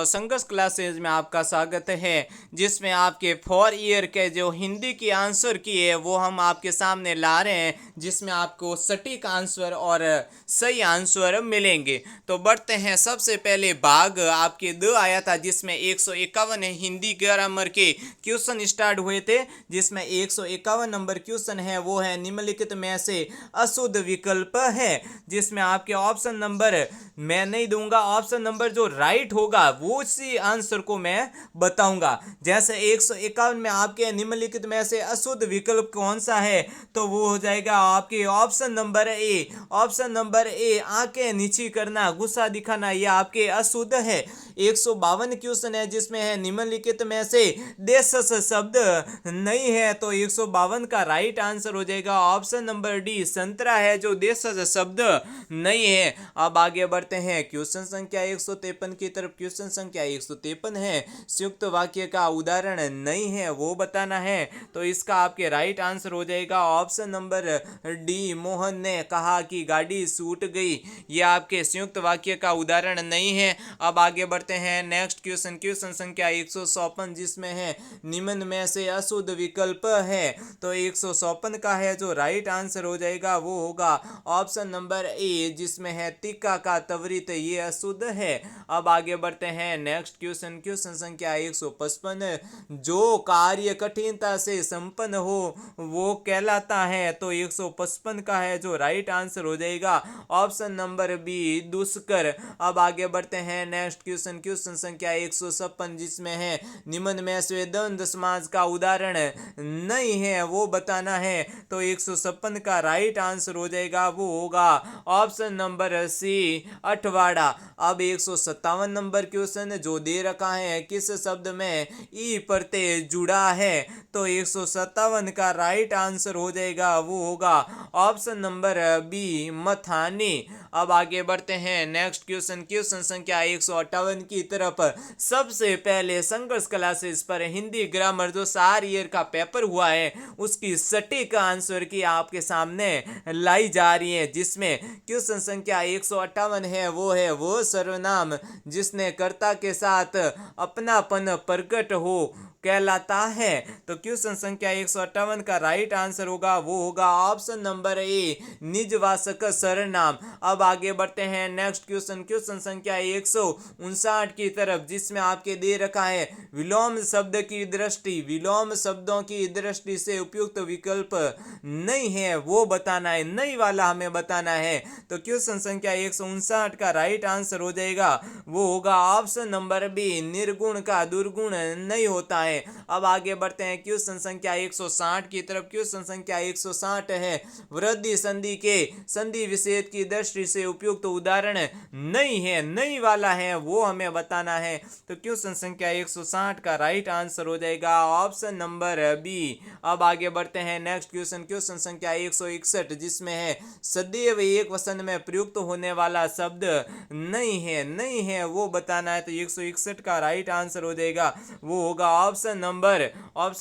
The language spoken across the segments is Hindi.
संघर्ष क्लासेज में आपका स्वागत है, जिसमें आपके 4 ईयर के जो हिंदी की आंसर की है वो हम आपके सामने ला रहे हैं, जिसमें आपको सटीक आंसर और सही आंसर मिलेंगे। तो बढ़ते हैं। सबसे पहले भाग आपके 2 आया था, जिसमें 151 हिंदी ग्रामर के क्वेश्चन स्टार्ट हुए थे, जिसमें 151 नंबर क्वेश्चन है वो है निम्नलिखित में से अशुद्ध विकल्प है, जिसमें आपके ऑप्शन नंबर मैं नहीं दूंगा, ऑप्शन नंबर जो राइट होगा वो उसी आंसर को मैं बताऊंगा। जैसे 151 में आपके निम्नलिखित में से अशुद्ध विकल्प कौन सा है, तो वो हो जाएगा आपके option number A. Option number A, आंखें नीची करना, गुस्सा दिखाना, ये आपके अशुद्ध है। 152 क्वेश्चन है, जिसमें है निम्नलिखित में से देशज शब्द नहीं है, तो 152 का राइट आंसर हो जाएगा ऑप्शन नंबर डी, संतरा है जो देशज शब्द नहीं है। अब आगे बढ़ते हैं क्वेश्चन संख्या 153 की तरफ। क्वेश्चन संख्या 153 है, संयुक्त वाक्य का उदाहरण नहीं है वो बताना है, तो इसका आपके राइट आंसर हो जाएगा ऑप्शन नंबर डी, मोहन ने कहा कि गाड़ी छूट गई। ये आपके संयुक्त वाक्य का उदाहरण नहीं है। अब आगे बढ़ते हैं नेक्स्ट क्वेश्चन। क्वेश्चन संख्या 154, जिसमें है निम्न में से अशुद्ध विकल्प है, तो 154 का है जो राइट आंसर हो जाएगा वो होगा ऑप्शन नंबर ए, जिसमें है टीका का त्वरित, ये अशुद्ध है। अब आगे बढ़ते हैं नेक्स्ट क्वेश्चन। क्वेश्चन संख्या 155, जो कार्य कठिनता से संपन्न हो वो कहलाता है, तो 155 का है जो राइट आंसर हो जाएगा ऑप्शन नंबर बी, दुष्कर। अब आगे बढ़ते हैं नेक्स्ट क्वेश्चन। क्वेश्चन संख्या 156, जिसमें है निम्न में से द्वंद्व समाज का उदाहरण नहीं है वो बताना है, तो 156 का राइट आंसर हो जाएगा वो होगा ऑप्शन नंबर सी, अठवाड़ा। अब 157 नंबर क्वेश्चन जो दे रखा है, किस शब्द में ई प्रत्यय जुड़ा है, तो 157 का राइट आंसर हो जाएगा वो होगा ऑप्शन नंबर बी, मथानी। अब आगे बढ़ते हैं नेक्स्ट क्वेश्चन। क्वेश्चन संख्या 158 की तरफ। सबसे पहले संघर्ष क्लासेस पर हिंदी ग्रामर जो 4 ईयर का पेपर हुआ है उसकी सटीक आंसर की आपके सामने लाई जा रही है, जिसमें क्वेश्चन संख्या 158 है वो सर्वनाम जिसने कर्ता के साथ अपनापन प्रकट हो कहलाता है, तो क्वेश्चन संख्या 158 का राइट आंसर होगा वो होगा ऑप्शन नंबर ए, निजवाचक सर्वनाम। अब आगे बढ़ते हैं नेक्स्ट क्वेश्चन। क्वेश्चन संख्या 159 की तरफ, जिसमें आपके दे रखा है विलोम शब्द की दृष्टि, विलोम शब्दों की दृष्टि से उपयुक्त विकल्प नहीं है वो बताना है, नहीं वाला हमें बताना है, तो क्वेश्चन संख्या 159 का राइट आंसर हो जाएगा वो होगा ऑप्शन नंबर बी, निर्गुण का दुर्गुण नहीं होता है। अब आगे बढ़ते हैं क्वेश्चन संख्या 160 की तरफ। क्वेश्चन संख्या 160 है, वृद्धि संधि के संधि विच्छेद की दृष्टि से उपयुक्त उदाहरण नहीं है, नहीं वाला है वो हमें बताना है, तो क्वेश्चन संख्या 160 का राइट आंसर हो जाएगा ऑप्शन नंबर बी। अब आगे बढ़ते हैं नेक्स्ट क्वेश्चन। क्वेश्चन संख्या 161, जिसमें है सदैव एक वचन में प्रयुक्त होने वाला शब्द नहीं है वो बताना है, तो 161 का राइट आंसर हो जाएगा वो होगा ऑप्शन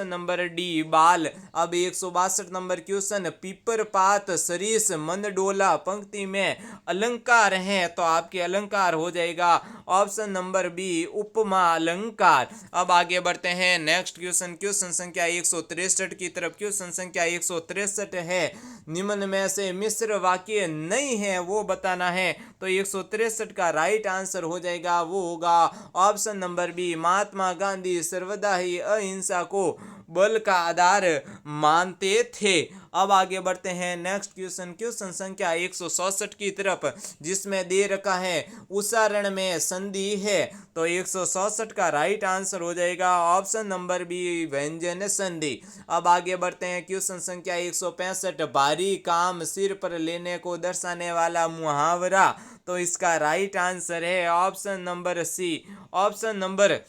नंबर डी, बाल। अब 162 नंबर क्वेश्चन, पीपर पात सरीस मंडोला पंक्ति में अलंकार है, तो आपके अलंकार हो जाएगा ऑप्शन नंबर बी, उपमा अलंकार। अब आगे बढ़ते हैं नेक्स्ट क्वेश्चन। क्वेश्चन संख्या 163 की तरफ। क्वेश्चन संख्या 163 है, निम्न में से मिश्र वाक्य नहीं है वो बताना है, तो 163 का राइट आंसर हो जाएगा वो होगा option number B, Mahatma Gandhi सर्वदा ही अहिंसा को बल का आधार मानते थे। अब आगे बढ़ते हैं नेक्स्ट क्वेश्चन। क्वेश्चन संख्या 167 की तरफ, जिसमें दे रखा है उच्चारण में संधि है, तो 167 का राइट आंसर हो जाएगा ऑप्शन नंबर बी, व्यंजन संधि। अब आगे बढ़ते हैं क्वेश्चन संख्या 165, भारी काम सिर पर लेने को दर्शाने वाला मुहावरा, तो इसका राइट आंसर है option number C, option number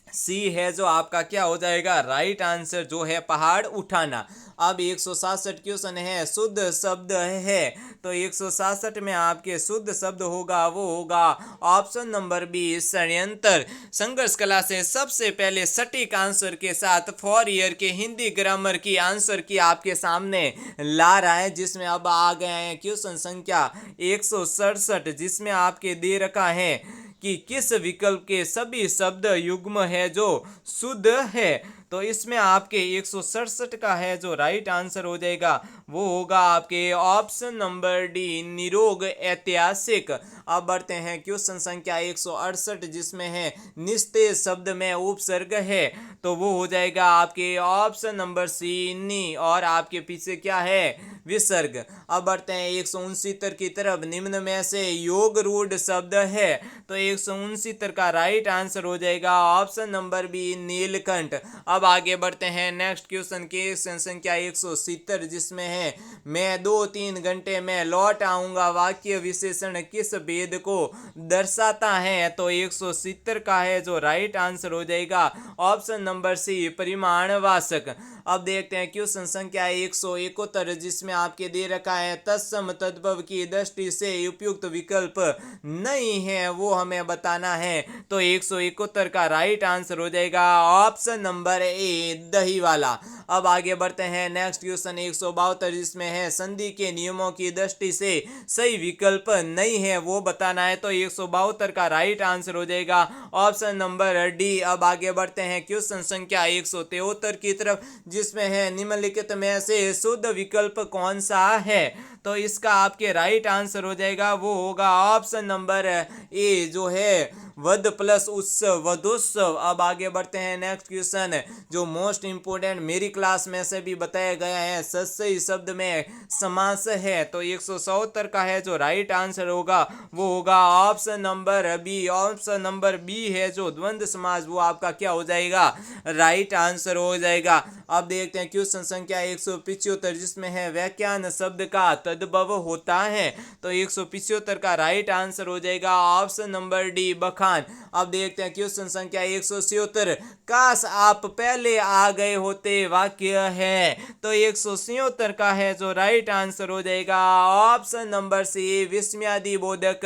C है जो आपका क्या हो जाएगा राइट आंसर, जो है पहाड़ उठाना। अब 167 क्वेश्चन है, शुद्ध शब्द है, तो 167 में आपके शुद्ध शब्द होगा वो होगा ऑप्शन नंबर बी, षड्यंत्र। संघर्ष कला से सबसे पहले सटीक आंसर के साथ 4 ईयर के हिंदी ग्रामर की आंसर की आपके सामने ला रहा है, जिसमें अब आ गए हैं क्वेश्चन संख्या 167, जिसमें आपके दे रखा है कि किस विकल्प के सभी शब्द युग्म है जो शुद्ध है। तो इसमें आपके 167 का है जो राइट आंसर हो जाएगा वो होगा आपके ऑप्शन नंबर डी, निरोग ऐतिहासिक। अब बढ़ते हैं क्वेश्चन संख्या 168 जिसमें है निस्तेज शब्द में उपसर्ग है, तो वो हो जाएगा आपके ऑप्शन नंबर सी, नी, और आपके पीछे क्या है विसर्ग। अब बढ़ते हैं 169 की तरफ, निम्न में से योग रूढ़ शब्द है, तो 169 का राइट आंसर हो जाएगा ऑप्शन नंबर बी, नीलकंठ। अब आगे बढ़ते हैं नेक्स्ट क्वेश्चन की संख्या 170 जिसमें है मैं 2-3 घंटे में लौट आऊंगा वाक्य विशेषण किस भेद को दर्शाता है, तो 170 का है जो राइट आंसर हो जाएगा ऑप्शन नंबर सी, परिमाणवाचक। अब देखते हैं क्वेश्चन संख्या 171 जिसमें आपके दे रखा है तत्सम तद्भव की दृष्टि से उपयुक्त विकल्प नहीं है वो हमें बताना है, तो 171 का राइट आंसर हो जाएगा ऑप्शन नंबर ए, दही वाला। अब आगे बढ़ते हैं नेक्स्ट क्वेश्चन 172 जिसमें है संधि के नियमों की दृष्टि से सही विकल्प नहीं है वो बताना है, तो 172 का राइट आंसर हो जाएगा ऑप्शन नंबर डी। अब आगे बढ़ते हैं क्वेश्चन संख्या 173 की तरफ जिसमें है निम्नलिखित में से शुद्ध विकल्प कौन सा है, तो इसका आपके राइट आंसर हो जाएगा वो होगा ऑप्शन नंबर ए जो है वध प्लस उत्सव, वधोत्सव। अब आगे बढ़ते हैं नेक्स्ट क्वेश्चन जो मोस्ट इंपोर्टेंट मेरी क्लास में से भी बताया गया है सही शब्द में समास है, तो 170 का है जो राइट आंसर होगा वो होगा option number B. Option number B है जो द्वंद्व समास, वो आपका क्या हो जाएगा राइट आंसर हो जाएगा। अब देखते हैं क्वेश्चन संख्या 175 जिसमें है व्याख्यान शब्द का तद्भव होता है, तो 175 का राइट आंसर हो जाएगा ऑप्शन नंबर डी, बखान। अब देखते हैं क्वेश्चन संख्या 176 काश आप पहले आ गए होते वाक्य है, तो 176 का है जो राइट आंसर हो जाएगा ऑप्शन नंबर सी, विस्मयादि बोधक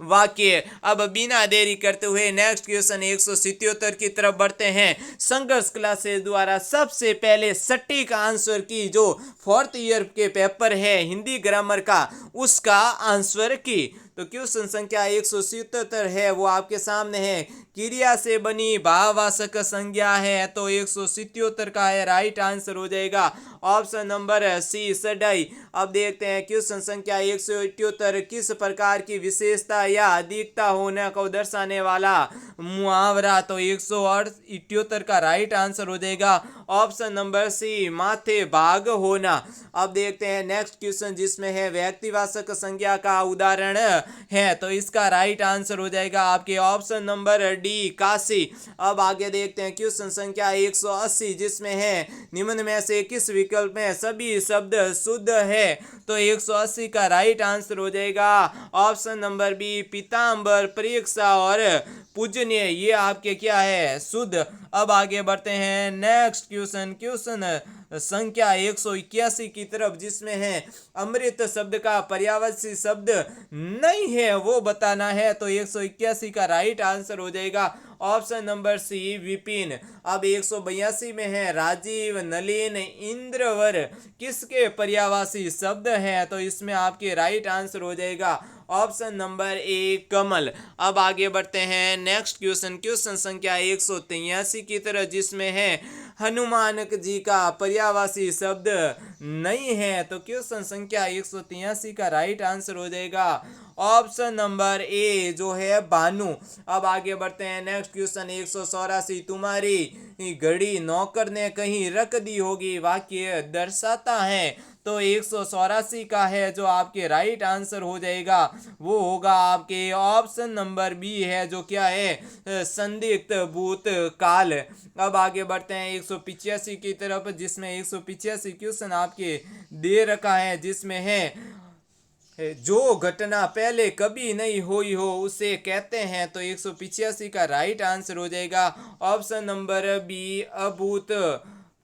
वाक्य। अब बिना देरी करते हुए नेक्स्ट क्वेश्चन 177 की तरफ बढ़ते हैं। संघर्ष क्लासेस द्वारा सबसे पहले सटीक आंसर की जो 4th ईयर के पेपर है हिंदी ग्रामर का उसका आंसर की, तो क्वेश्चन संख्या 177 है वो आपके सामने है क्रिया से बनी भाववाचक संज्ञा है, तो 177 का है राइट आंसर हो जाएगा ऑप्शन नंबर सी, सडाई। अब देखते हैं क्वेश्चन संख्या 178 किस प्रकार की विशेषता या अधिकता होने को दर्शाने वाला मुहावरा, तो 178 का राइट आंसर हो जाएगा ऑप्शन नंबर सी, माथे भाग होना। अब देखते हैं नेक्स्ट क्वेश्चन जिसमें है व्यक्तिवाचक संज्ञा का उदाहरण है, तो इसका राइट आंसर हो जाएगा आपके ऑप्शन नंबर डी, काशी। अब आगे देखते हैं क्वेश्चन संख्या 180 जिसमें है निम्न में से किस विकल्प में सभी शब्द शुद्ध है, तो 180 का राइट आंसर हो जाएगा ऑप्शन नंबर बी, पीतांबर, परीक्षा और पूजनीय, ये आपके क्या है शुद्ध। अब आगे बढ़ते हैं नेक्स्ट क्वेश्चन संख्या 181 की तरफ जिसमें है अमृत शब्द का पर्यायवाची शब्द नहीं है वो बताना है, तो 181 का राइट आंसर हो जाएगा ऑप्शन नंबर सी, विपिन। अब 182 में है राजीव, नलिन, इंद्रवर किसके पर्यायवाची शब्द है, तो इसमें आपके राइट आंसर हो जाएगा ऑप्शन नंबर ए, कमल। अब आगे बढ़ते हैं नेक्स्ट क्वेश्चन संख्या 183 की तरफ जिसमें है हनुमान जी का पर्यायवाची शब्द नहीं है, तो क्वेश्चन संख्या 183 का राइट आंसर हो जाएगा ऑप्शन नंबर ए जो है भानु। अब आगे बढ़ते हैं नेक्स्ट क्वेश्चन 184 तुम्हारी घड़ी नौकर ने कहीं रख दी होगी वाक्य दर्शाता है, तो 184 का है जो आपके राइट आंसर हो जाएगा वो होगा आपके ऑप्शन नंबर बी है जो क्या है संदिग्ध भूतकाल। अब आगे बढ़ते हैं 185 की तरफ जिसमें 185 क्वेश्चन आपके दे रखा है जिसमें है जो घटना पहले कभी नहीं हुई हो उसे कहते हैं, तो 185 का राइट आंसर हो जाएगा ऑप्शन नंबर बी, अभूत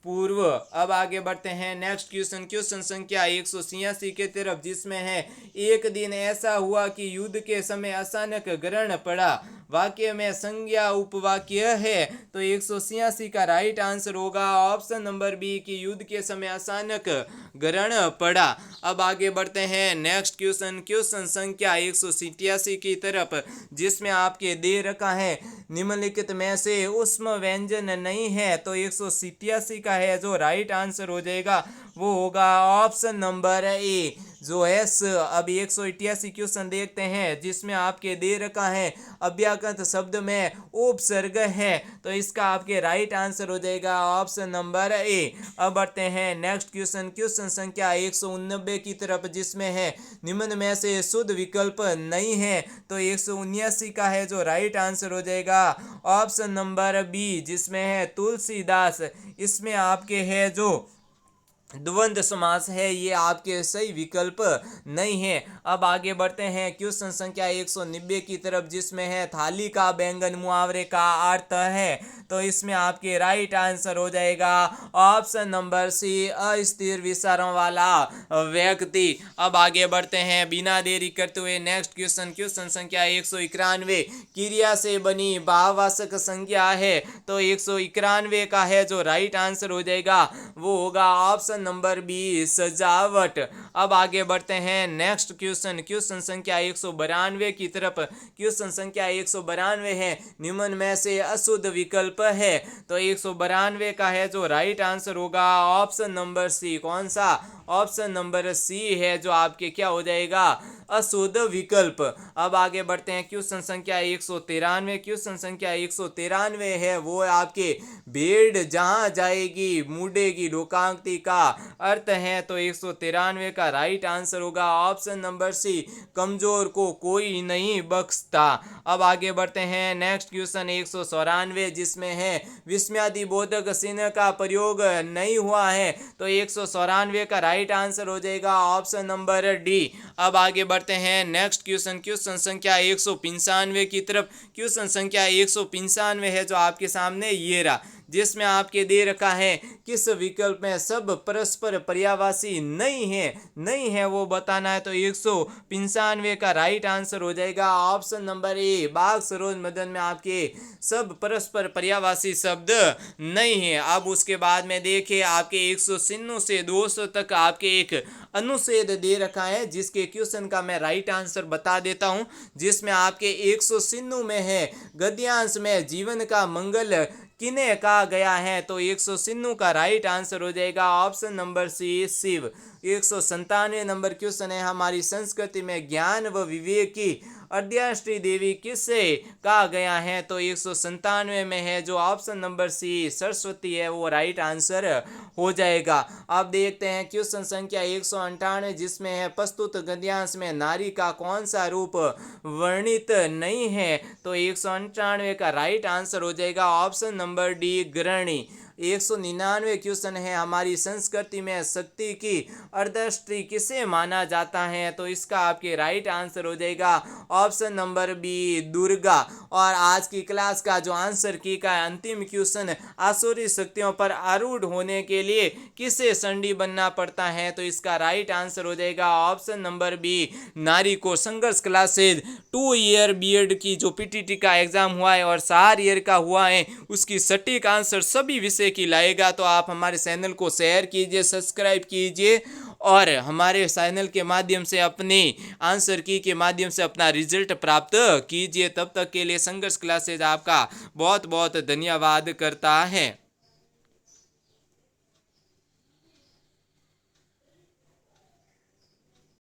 पूर्व। अब आगे बढ़ते हैं नेक्स्ट क्वेश्चन संख्या 186 के तरफ जिसमें है एक दिन ऐसा हुआ कि युद्ध के समय अचानक ग्रहण पड़ा वाक्य में संज्ञा उपवाक्य है। तो 186 का राइट आंसर होगा ऑप्शन नंबर बी कि युद्ध के समय अचानक ग्रहण पड़ा। अब आगे बढ़ते हैं नेक्स्ट क्वेश्चन, क्वेश्चन संख्या 187 की तरफ, जिसमें आपके दे रखा है निम्नलिखित में से ऊष्म व्यंजन नहीं है। तो 187 का है जो राइट आंसर हो जाएगा वो होगा ऑप्शन नंबर ए जो है अब 188 क्वेश्चन देखते हैं, जिसमें आपके दे रखा है अव्याकृत शब्द में उपसर्ग है। तो इसका आपके राइट आंसर हो जाएगा ऑप्शन नंबर ए। अब बढ़ते हैं नेक्स्ट क्वेश्चन, क्वेश्चन संख्या 189 की तरफ, जिसमें है निम्न में से शुद्ध विकल्प नहीं है। तो 179 का है जो राइट आंसर हो जाएगा ऑप्शन नंबर बी, जिसमें है तुलसीदास। इसमें आपके है जो द्वंद्व समास है ये आपके सही विकल्प नहीं है। अब आगे बढ़ते हैं क्वेश्चन संख्या 190 की तरफ, जिसमें है थाली का बैंगन मुहावरे का अर्थ है। तो इसमें आपके राइट आंसर हो जाएगा ऑप्शन नंबर सी अस्थिर विचारों वाला व्यक्ति। अब आगे बढ़ते हैं बिना देरी करते हुए नेक्स्ट क्वेश्चन, क्वेश्चन संख्या 191 क्रिया से बनी भाववाचक संज्ञा है। तो 191 का है जो राइट आंसर हो जाएगा वो होगा ऑप्शन नंबर बी सजावट। अब आगे बढ़ते हैं नेक्स्ट क्वेश्चन, क्वेश्चन संख्या 192 की तरफ, क्वेश्चन संख्या 192 है निम्न में से अशुद्ध विकल्प है। तो 192 का है जो राइट आंसर होगा ऑप्शन नंबर सी। कौन सा? ऑप्शन नंबर सी है जो आपके क्या हो जाएगा अशुद्ध विकल्प। अब आगे बढ़ते हैं क्वेश्चन संख्या 193, क्वेश्चन संख्या 193 है वो आपके भेड़ जहां जाएगी मुड़ेगी लोकांक्ति का अर्थ है। तो 193 का राइट आंसर होगा ऑप्शन नंबर सी कमजोर को कोई नहीं बख्शता। अब आगे बढ़ते हैं नेक्स्ट क्वेश्चन 194, जिसमें है विस्मयादि बोधक चिन्ह का प्रयोग नहीं हुआ है। तो 194 का राइट आंसर हो जाएगा ऑप्शन नंबर डी। अब आगे बढ़ते हैं नेक्स्ट क्वेश्चन, क्वेश्चन संख्या 195 की तरफ, क्वेश्चन संख्या 195 है जो आपके सामने ये रहा, जिसमें आपके दे रखा है किस विकल्प में सब परस्पर पर्यायवाची नहीं है वो बताना है। तो 195 का राइट आंसर हो जाएगा ऑप्शन नंबर ए बाघ सरोज मदन में आपके सब परस्पर पर्यायवाची शब्द नहीं है। अब उसके बाद में देखिए आपके 196 से 200 तक आपके एक अनुच्छेद दे रखा है, जिसके क्वेश्चन का मैं राइट आंसर बता देता हूं, जिसमें आपके 196 में है गद्यांश में जीवन का मंगल किन्हें कहा गया है। तो 196 का राइट आंसर हो जाएगा option number C Shiv. 197 number question है हमारी संस्कृति में ज्ञान व विवेक की अर्धयाष्टी देवी किससे कहा गया है। तो 197 में है जो ऑप्शन नंबर सी सरस्वती है वो राइट आंसर हो जाएगा। अब देखते हैं क्वेश्चन संख्या 198, जिसमें है प्रस्तुत गद्यांश में नारी का कौन सा रूप वर्णित नहीं है। तो 198 का राइट आंसर हो जाएगा ऑप्शन नंबर डी गृहिणी। 199 क्वेश्चन है हमारी संस्कृति में शक्ति की अर्धष्टि किसे माना जाता है। तो इसका आपके राइट आंसर हो जाएगा ऑप्शन नंबर बी दुर्गा। और आज की क्लास का जो आंसर की का अंतिम क्वेश्चन आसुरी शक्तियों पर आरूढ़ होने के लिए किसे संडी बनना पड़ता है। तो इसका राइट आंसर हो जाएगा ऑप्शन नंबर बी नारी को। संघर्ष क्लासेज 2 ईयर बीएड की जो पीटीटी का एग्जाम हुआ है और 4 ईयर का हुआ है उसकी सटीक आंसर सभी विषय की लाएगा। तो आप हमारे चैनल को शेयर कीजिए, सब्सक्राइब कीजिए और हमारे चैनल के माध्यम से अपने आंसर की के माध्यम से अपना रिजल्ट प्राप्त कीजिए। तब तक के लिए संघर्ष क्लासेज आपका बहुत बहुत धन्यवाद करता है।